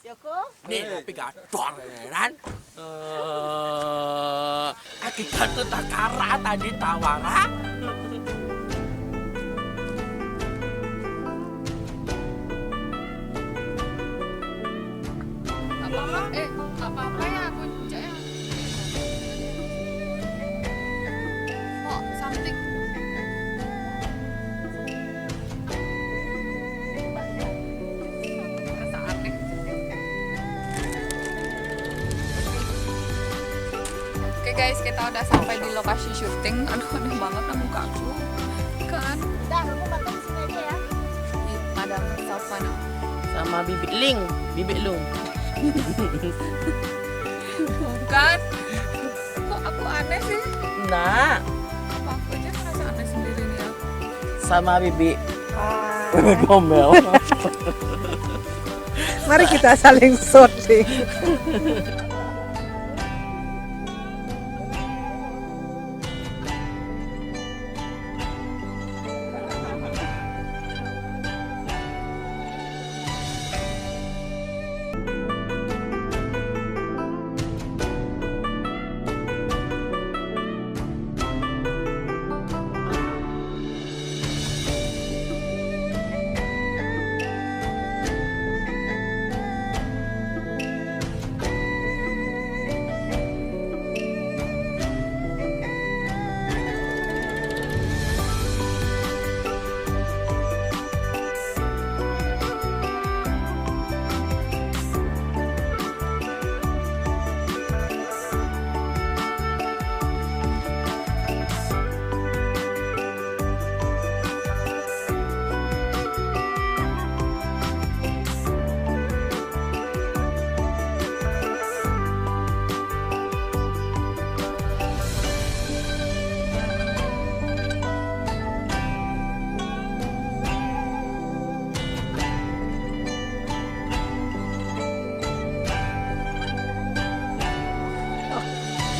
Joko? Nih, tapi gacor kan? Kita tuh takara tadi tawara. Apa-apa ya kuncinya. Oh, something. Rasa aneh. Oke guys, kita udah sampai di lokasi syuting. Aduh, aneh banget lah muka aku. Kan? Udah, kamu makan di sini aja ya. Madam Safana. Sama bibit Ling, bibit Lung. Bukan. Kok aku aneh sih? Nah, Apa aku aja merasa aneh sendiri nih ya? sama bibit gombel. Mari kita saling shooting.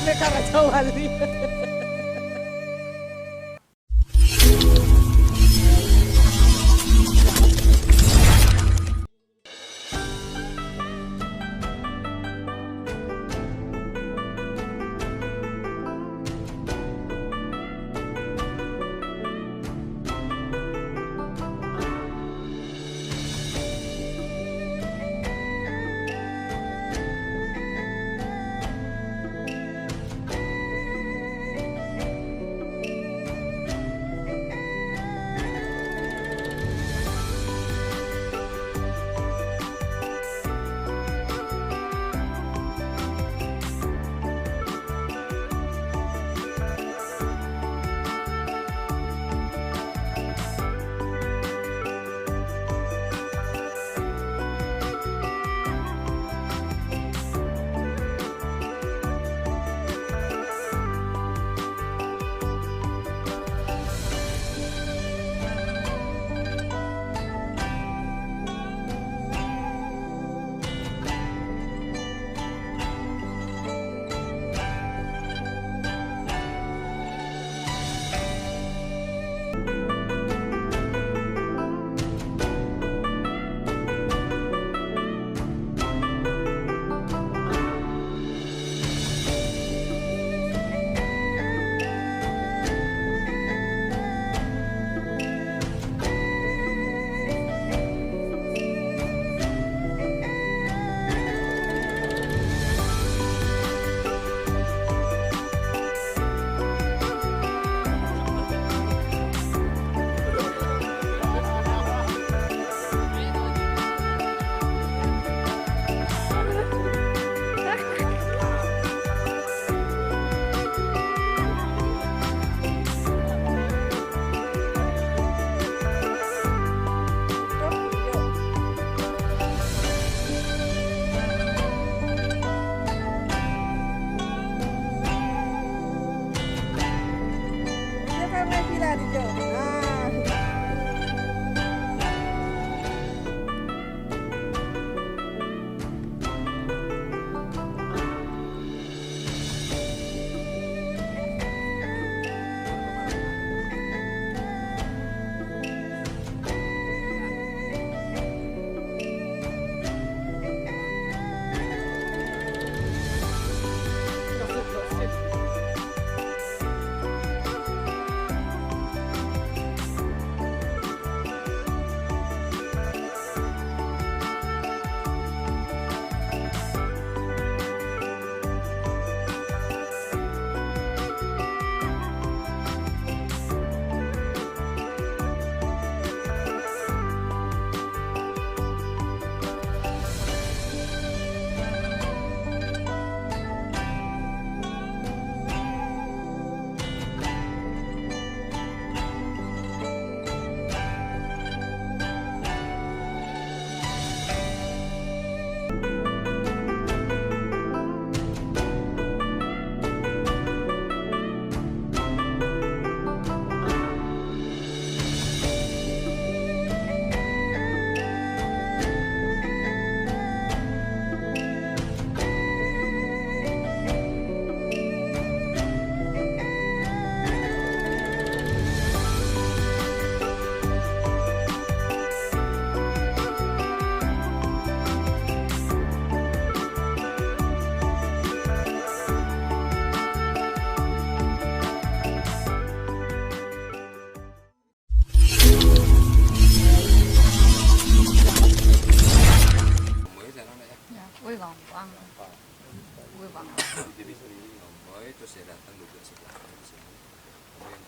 Mereka Raja Wali. Wih gampang. Wih banget. Jadi ngomong terus saya datang duduk sebelahnya di sini. Kemudian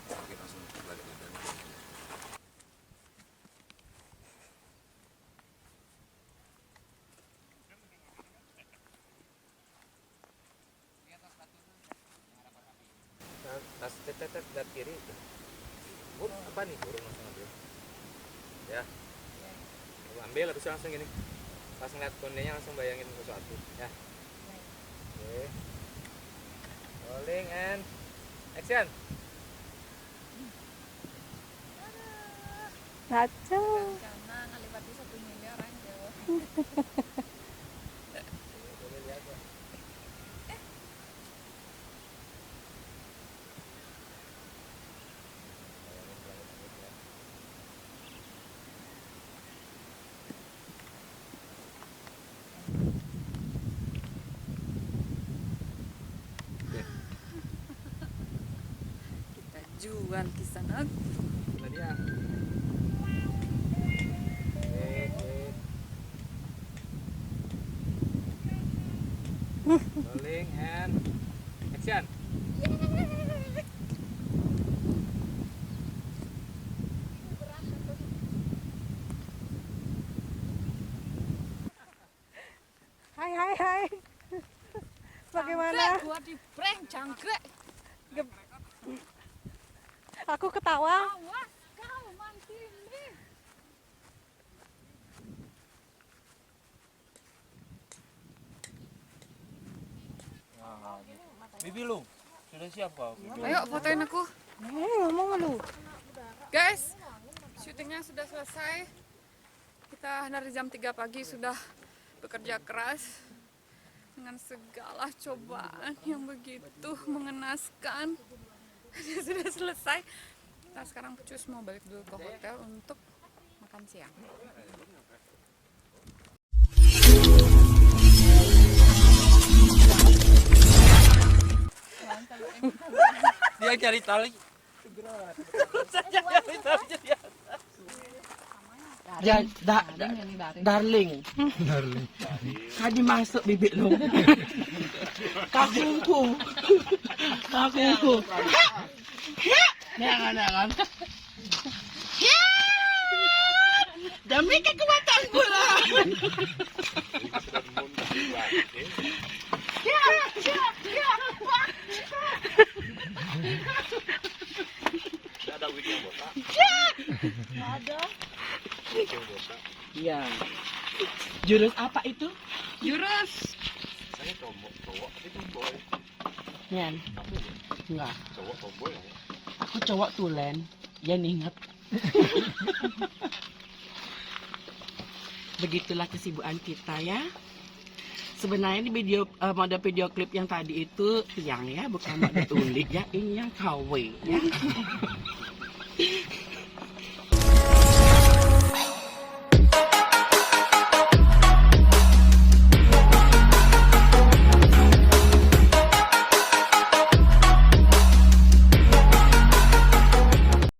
sakit langsung balik badan. Tas tetet dan kiri itu. Bu, apa nih burung langsung ambil? Ya. Lu ambil habis itu langsung gini. Pas ngeliat kondenya langsung bayangin sesuatu, ya. Oke. Rolling and action. Kacau. Karena ngalibati 1 miliar aja. Boleh lihat ya. Bayangin langit-langitnya. Kita jual di sana. Itulah dia. Oke. Rolling and action. Hai hai hai. Bagaimana? Gua di prank cangkrek. Aku ketawa. Awas kau mantili. Bibi lu, sudah siap kau? Ayo fotoin aku. Ngomong lu. Guys, syutingnya sudah selesai. Kita dari jam 3 pagi sudah bekerja keras dengan segala cobaan yang begitu mengenaskan. Sudah selesai. Nah, sekarang Pucus mau balik dulu ke hotel untuk makan siang. Dia cari tali. Darling. Kadi masuk bibit lu. Kakungku. Jangan. Demi kekuatan bola. Ada wig yang botak. Iya. Jurus apa itu? Jurus Saya cowok tapi tomboy. Nian. Kamu Enggak. cowok tomboy ya? Aku cowok tulen. Yan ingat. Begitulah kesibukan kita ya. Sebenarnya di mode video klip yang tadi itu tiang ya, bukan mode ulik ya. Ini yang KW ya.